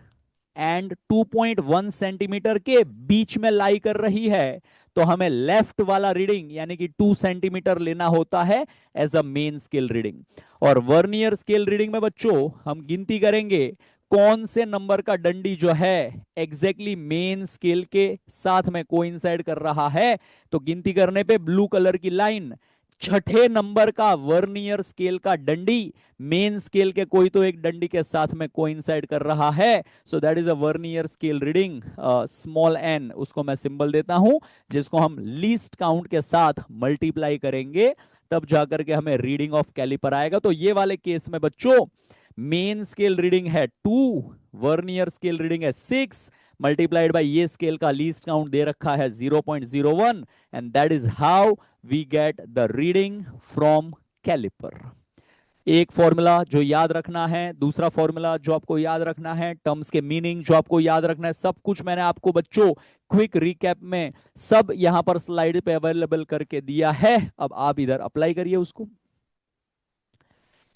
एंड 2.1 सेंटीमीटर के बीच में लाई कर रही है, तो हमें लेफ्ट वाला रीडिंग यानी कि 2 सेंटीमीटर लेना होता है as a main scale reading. और वर्नियर स्केल रीडिंग में बच्चों हम गिनती करेंगे कौन से नंबर का डंडी जो है एग्जैक्टली मेन स्केल के साथ में कोइंसाइड कर रहा है। तो गिनती करने पे ब्लू कलर की लाइन छठे नंबर का वर्नियर स्केल का डंडी मेन स्केल के कोई तो एक डंडी के साथ में कोइंसाइड कर रहा है। So that is a vernier scale reading, small N उसको मैं सिंबल देता हूं, जिसको हम लीस्ट काउंट के साथ मल्टीप्लाई करेंगे तब जाकर के हमें रीडिंग ऑफ कैलिपर आएगा। तो ये वाले केस में बच्चों मेन स्केल रीडिंग है 2, वर्नियर स्केल रीडिंग है 6, मल्टीप्लाइड बाय ये स्केल का लीस्ट काउंट दे रखा है 0.01, and that is how we get the reading from caliper. एक फॉर्मूला जो याद रखना है, दूसरा फॉर्मूला जो आपको याद रखना है, टर्म्स के मीनिंग जो आपको याद रखना है, सब कुछ मैंने आपको बच्चों क्विक रिकैप में सब यहां पर स्लाइड पे अवेलेबल करके दिया है। अब आप इधर अप्लाई करिए उसको।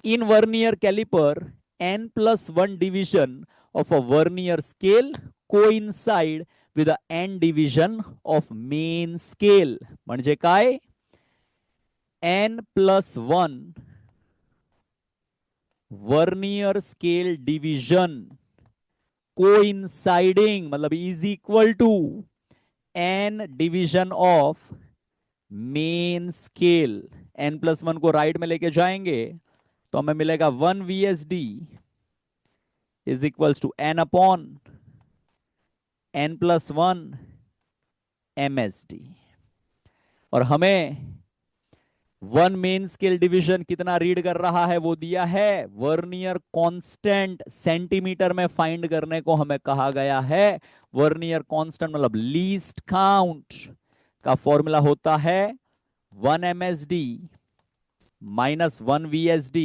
In vernier caliper n+1 division of a vernier scale coincide with the n division of main scale. म्हणजे काय, n+1 vernier scale division coinciding मतलब is equal to n division of main scale. n+1 को right में लेके जाएंगे तो हमें मिलेगा 1 VSD is equals to n upon n+1 MSD। और हमें 1 मेन स्केल डिवीजन कितना रीड कर रहा है वो दिया है, वर्नियर कांस्टेंट सेंटीमीटर में फाइंड करने को हमें कहा गया है। वर्नियर कांस्टेंट मतलब लीस्ट काउंट का फॉर्मूला होता है 1 MSD माइनस 1 VSD,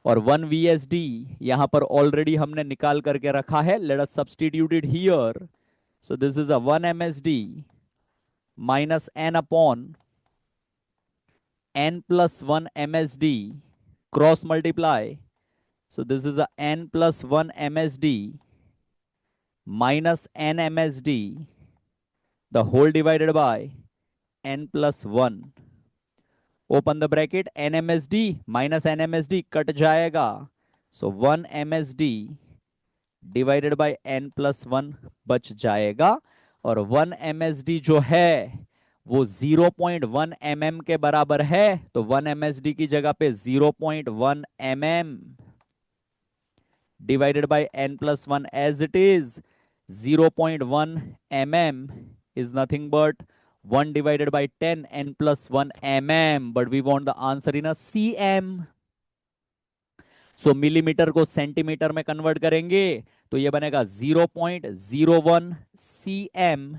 और 1 VSD यहां पर ऑलरेडी हमने निकाल करके रखा है, let us substitute it here. So this is a 1 MSD minus n upon n+1 MSD cross multiply. So this is a n+1 MSD minus n MSD the whole divided by n+1. Open the bracket, n MSD minus n MSD cut जाएगा, so 1 MSD divided by n+1 बच जाएगा। और 1 MSD जो है वो 0.1 mm के बराबर है, तो 1 MSD की जगह पे 0.1 mm divided by n+1 as it is. 0.1 mm is nothing but 1 divided by 10 n+1 mm, but we want the answer in a cm. So millimetre को सेंटीमीटर में कन्वर्ट करेंगे तो ये बनेगा 0.01 cm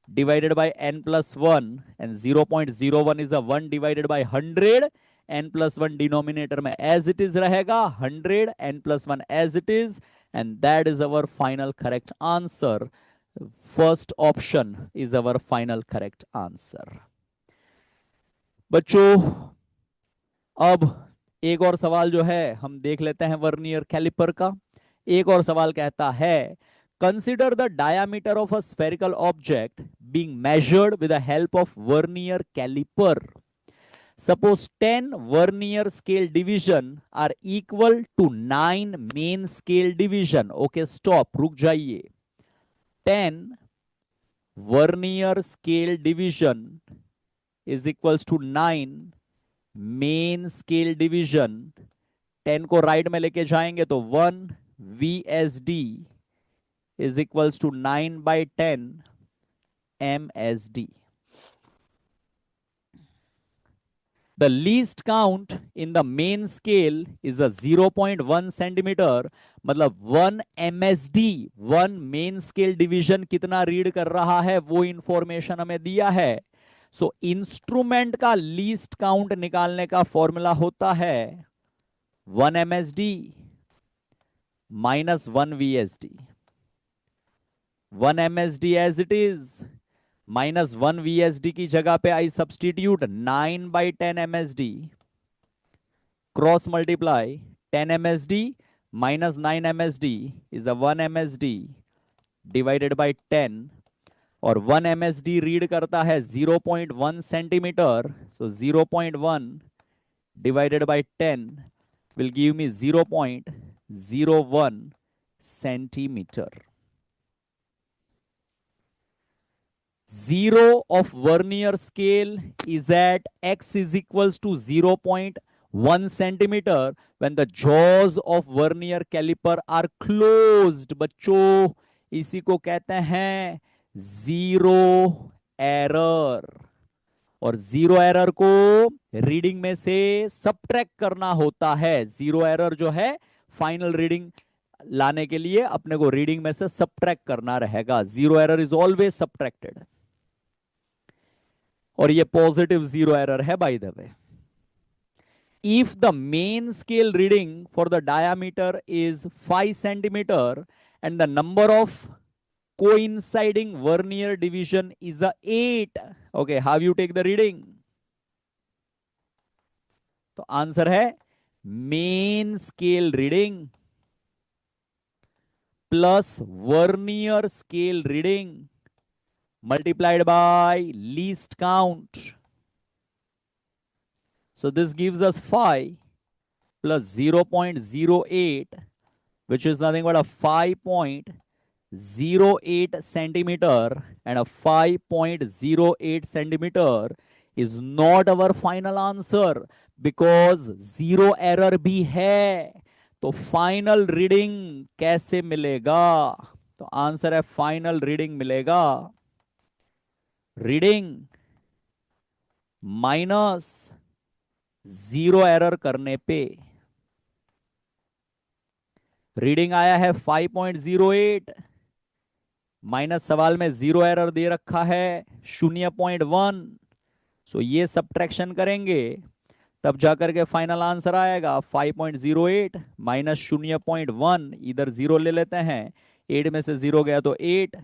divided by n+1, and 0.01 is a 1 divided by 100, n+1 denominator में as it is रहेगा, 100 n+1 as it is, and that is our final correct answer. First option is our final correct answer. बच्चों अब एक और सवाल जो है हम देख लेते हैं वर्नियर कैलिपर का। एक और सवाल कहता है, consider the diameter of a spherical object being measured with the help of vernier caliper. Suppose 10 vernier scale division are equal to 9 main scale division. Okay, stop, रुक जाइए। 10 vernier scale division is equals to 9 main scale division. 10 को right में लेके जाएंगे तो 1 VSD is equals to 9/10 MSD. The least count in the main scale is a 0.1 centimetre. मतलब 1 MSD, 1 main scale division कितना read कर रहा है वो इंफॉर्मेशन हमें दिया है। सो इंस्ट्रूमेंट का लीस्ट काउंट निकालने का फॉर्मूला होता है 1 MSD minus 1 VSD। 1 MSD as it is minus 1 VSD की जगह पे I substitute 9/10 MSD cross multiply 10 MSD minus 9 MSD is a 1 MSD divided by 10। और 1 MSD रीड करता है 0.1 centimetre. So 0.1 divided by 10 will give me 0.01 centimeter। Zero of vernier scale is at x is equals to 0.1 centimeter when the jaws of vernier caliper are closed। बच्चों इसी को कहते हैं zero error. और zero error को reading में से subtract करना होता है। जीरो एरर जो है फाइनल रीडिंग लाने के लिए अपने को रीडिंग में से सबट्रैक्ट करना रहेगा। Zero error is always subtracted. और ये पॉजिटिव जीरो एरर है bye the way. If the main scale reading for the diameter is 5 centimetre and the number of coinciding vernier division is a 8, okay, how you take the reading? तो answer है main scale reading plus vernier scale reading multiplied by least count. So this gives us 5 plus 0.08, which is nothing but a 5.08 centimeter, and a 5.08 centimeter is not our final answer because zero error भी है। तो final reading कैसे मिलेगा? तो answer है final reading मिलेगा reading minus zero error करने पे। रीडिंग आया है 5.08 माइनस सवाल में जीरो एरर दे रखा है 0.1। सो ये सब्ट्रैक्शन करेंगे तब जाकर के फाइनल आंसर आएगा 5.08 माइनस 0.1। इधर जीरो ले लेते हैं, 8 में से जीरो गया तो 8,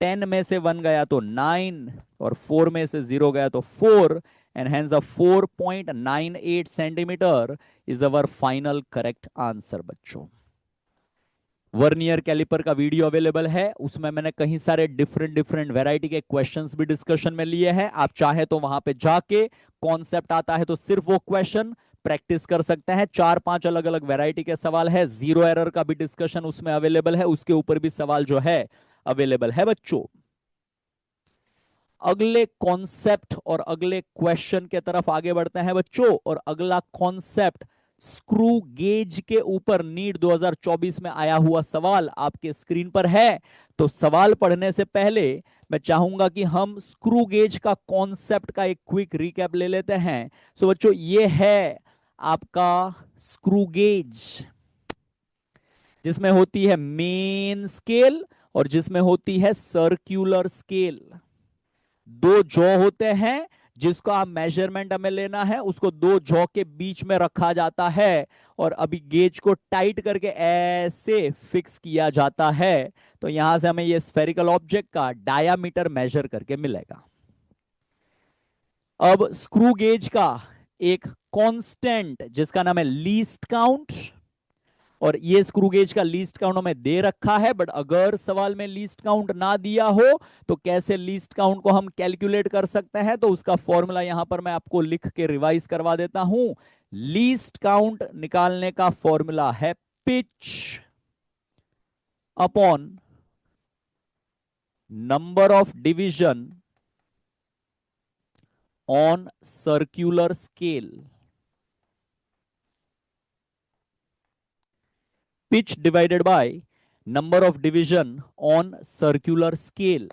10 में से 1 गया तो 9 और 4 में से 0 गया तो 4 and hence the 4.98 centimetre is our final correct answer. बच्चों वर्नियर कैलिपर का वीडियो अवेलेबल है, उसमें मैंने कई सारे डिफरेंट वैरायटी के क्वेश्चंस भी डिस्कशन में लिए हैं। आप चाहे तो वहां पे जाके कॉन्सेप्ट आता है तो सिर्फ वो क्वेश्चन प्रैक्टिस कर सकते हैं। 4-5 अलग अलग वैरायटी के सवाल है। जीरो एरर का भी डिस्कशन उसमें अवेलेबल है, उसके ऊपर भी सवाल जो है अवेलेबल है। बच्चों अगले कॉन्सेप्ट और अगले क्वेश्चन के तरफ आगे बढ़ते हैं बच्चों। और अगला कॉन्सेप्ट स्क्रू गेज के ऊपर नीट 2024 में आया हुआ सवाल आपके स्क्रीन पर है। तो सवाल पढ़ने से पहले मैं चाहूंगा कि हम स्क्रू गेज का कॉन्सेप्ट का एक क्विक रिकैप ले लेते हैं। सो बच्चों ये है आपका स्क्रू गेज, जिसमें होती है मेन स्केल और जिसमें होती है सर्क्यूलर स्केल। दो जॉ होते हैं जिसको आप मेजरमेंट हमें लेना है, उसको दो जॉ के बीच में रखा जाता है और अभी गेज को टाइट करके ऐसे फिक्स किया जाता है। तो यहां से हमें ये स्फेरिकल ऑब्जेक्ट का डायामीटर मेजर करके मिलेगा। अब स्क्रू गेज का एक कांस्टेंट जिसका नाम है लीस्ट काउंट, और ये स्क्रू गेज का लीस्ट काउंट हमें दे रखा है, बट अगर सवाल में लीस्ट काउंट ना दिया हो तो कैसे लीस्ट काउंट को हम कैलकुलेट कर सकते हैं, तो उसका फॉर्मूला यहां पर मैं आपको लिख के रिवाइज करवा देता हूं। लीस्ट काउंट निकालने का फॉर्मूला है pitch upon number of division on circular scale. Pitch divided by number of division on circular scale.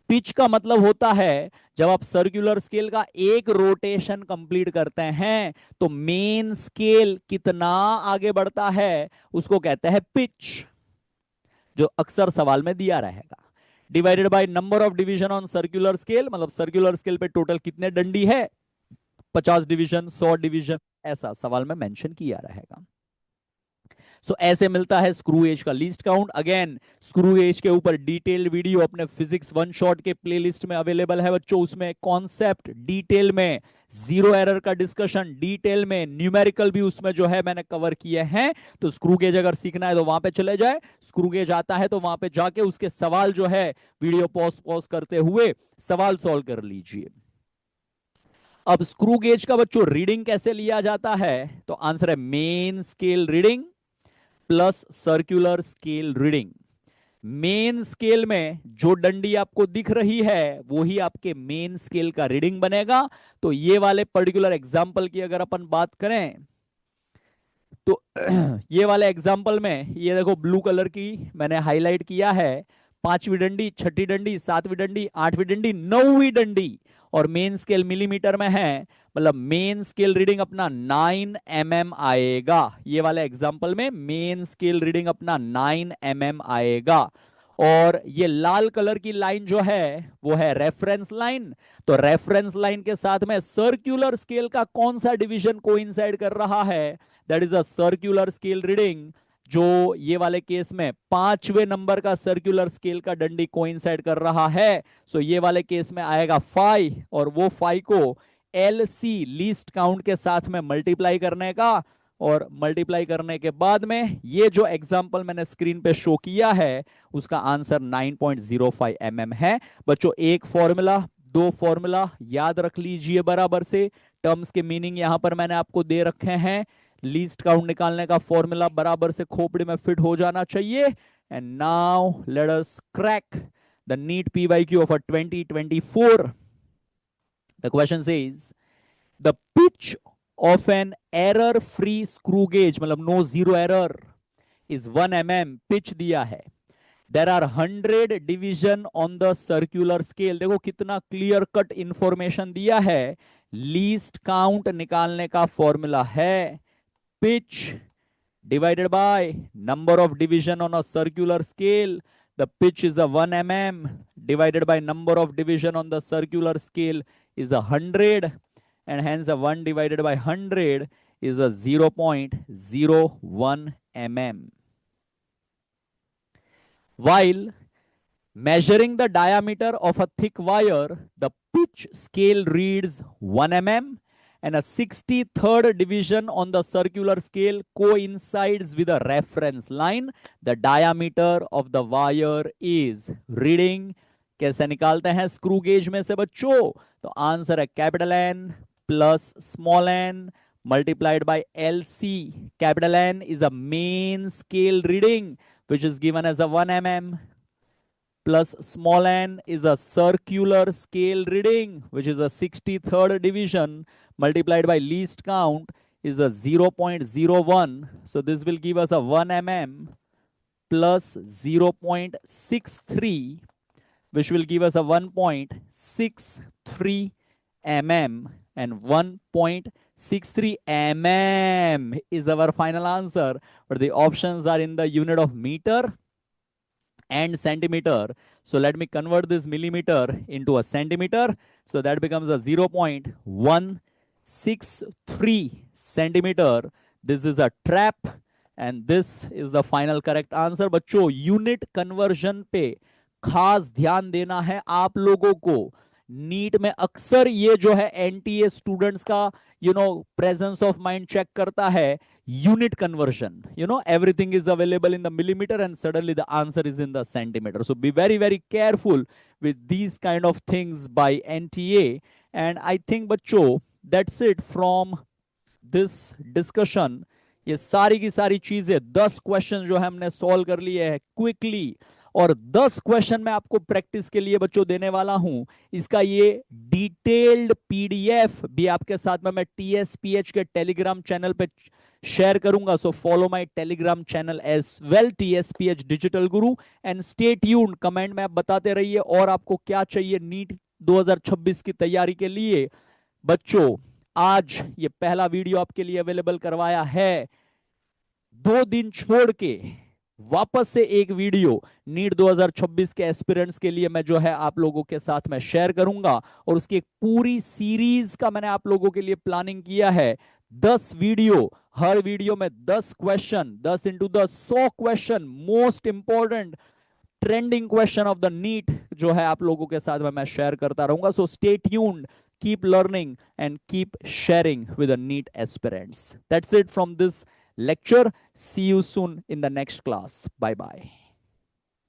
Pitch का मतलब होता है जब आप सर्कुलर स्केल का एक रोटेशन कंप्लीट करते हैं तो मेन स्केल कितना आगे बढ़ता है उसको कहते हैं पिच, जो अक्सर सवाल में दिया रहेगा। Divided by number of division on circular scale, मतलब सर्कुलर स्केल पे टोटल कितने डंडी है, 50 डिवीजन, 100 डिवीजन, ऐसा सवाल में मेंशन किया रहेगा। सो ऐसे मिलता है स्क्रू एज का least count. Again screw gauge के ऊपर डिटेल्ड वीडियो अपने फिजिक्स वन शॉट के प्लेलिस्ट में अवेलेबल है बच्चों। उसमें कॉन्सेप्ट डिटेल में, जीरो एरर का डिस्कशन डिटेल में, न्यूमेरिकल भी उसमें जो है मैंने कवर किए हैं। तो स्क्रू गेज अगर सीखना है तो वहां पे चले जाए, स्क्रू गेज आता है तो वहां पे जाके उसके सवाल जो है वीडियो पॉज करते हुए सवाल सॉल्व कर लीजिए। अब स्क्रू गेज का बच्चों रीडिंग कैसे लिया जाता है, तो आंसर है main scale reading plus circular scale reading. Main scale में जो डंडी आपको दिख रही है वो ही आपके मेन स्केल का रीडिंग बनेगा। तो ये वाले पर्टिकुलर एग्जांपल की अगर अपन बात करें तो ये वाले एग्जांपल में ये देखो ब्लू कलर की मैंने हाईलाइट किया है, पांचवी डंडी, छठी डंडी, सातवीं डंडी, आठवीं डंडी, नौवीं डंडी, और मेन स्केल मिलीमीटर में है, मतलब मेन स्केल रीडिंग अपना 9 mm आएगा। ये वाले एग्जांपल में मेन स्केल रीडिंग अपना 9 mm आएगा। और ये लाल कलर की लाइन जो है वो है रेफरेंस लाइन। तो रेफरेंस लाइन के साथ में सर्कुलर स्केल का कौन सा डिवीजन कोइंसाइड कर रहा है, that is a circular scale reading, जो ये वाले केस में पांचवें नंबर का सर्कुलर स्केल का डंडी कोइंसाइड कर रहा है। सो ये वाले केस में आएगा 5, और वो 5 को LC लीस्ट काउंट के साथ में मल्टीप्लाई करने का, और मल्टीप्लाई करने के बाद में ये जो एग्जांपल मैंने स्क्रीन पे शो किया है उसका आंसर 9.05 mm है। बच्चों एक फॉर्मूला, दो फॉर्मूला याद रख लीजिए बराबर से। टर्म्स के मीनिंग यहां पर मैंने आपको दे रखे हैं। लीस्ट काउंट निकालने का फॉर्मूला बराबर से खोपड़ी में फिट हो जाना चाहिए। And now let us crack the NEET PYQ of 2024। The question says the pitch of an error free screw gauge, मतलब no zero error, is 1 mm। Pitch दिया है, देर आर 100 डिवीजन ऑन द सर्कुलर स्केल। देखो कितना clear cut information दिया है। Least count निकालने का फॉर्मूला है pitch divided by number of division on a circular scale. The pitch is a 1 mm divided by number of division on the circular scale is 100, and hence a 1 divided by 100 is a 0.01 mm. While measuring the diameter of a thick wire, the pitch scale reads 1 mm, and a 63rd division on the circular scale coincides with a reference line. The diameter of the wire is reading. कैसे निकालते हैं screw gauge में से बच्चों, तो answer है capital N plus small n multiplied by LC. Capital N is a main scale reading which is given as a 1 mm, plus small n is a circular scale reading which is a 63rd division multiplied by least count is a 0.01. So this will give us a 1 mm plus 0.63, which will give us a 1.63 mm, and 1.63 mm is our final answer. But the options are in the unit of meter and centimeter. So let me convert this millimeter into a centimeter. So that becomes a 0.163 centimeter. This is a trap, and this is the final correct answer. बच्चों unit conversion पे खास ध्यान देना है आप लोगों को। NEET में अक्सर ये जो है एनटीए स्टूडेंट्स का प्रेजेंस ऑफ माइंड चेक करता है unit conversion. Everything is available in the millimetre and suddenly the answer is in the centimetre. So be very very careful with these kind of things by NTA. And I think बच्चों that's it from this discussion. ये सारी की सारी चीजें 10 question जो है हमने solve कर लिए हैं क्विकली, और 10 क्वेश्चन मैं आपको प्रैक्टिस के लिए बच्चों देने वाला हूं. इसका ये डिटेल्ड पीडीएफ भी आपके साथ में मैं टीएसपीएच के टेलीग्राम चैनल पे शेयर करूंगा. So follow my Telegram channel as well, TSPH digital guru, and stay tuned. Comment में आप बताते रहिए और आपको क्या चाहिए नीट 2026 की तैयारी के लिए. बच्चों आज ये पहला वीडियो आपके लिए अवेलेबल करवाया है. 2 दिन छोड़ के वापस से एक वीडियो नीट 2026 के एस्पिरेंट्स के लिए मैं जो है आप लोगों के साथ में शेयर करूंगा, और उसकी एक पूरी सीरीज का मैंने आप लोगों के लिए प्लानिंग किया है. 10 वीडियो, हर वीडियो में 10 question, 10 into 10 100 question, most important trending question of the NEET जो है आप लोगों के साथ में मैं शेयर करता रहूंगा. So stay tuned, keep learning and keep sharing with the NEET aspirants. That's it from this lecture. See you soon in the next class. Bye bye.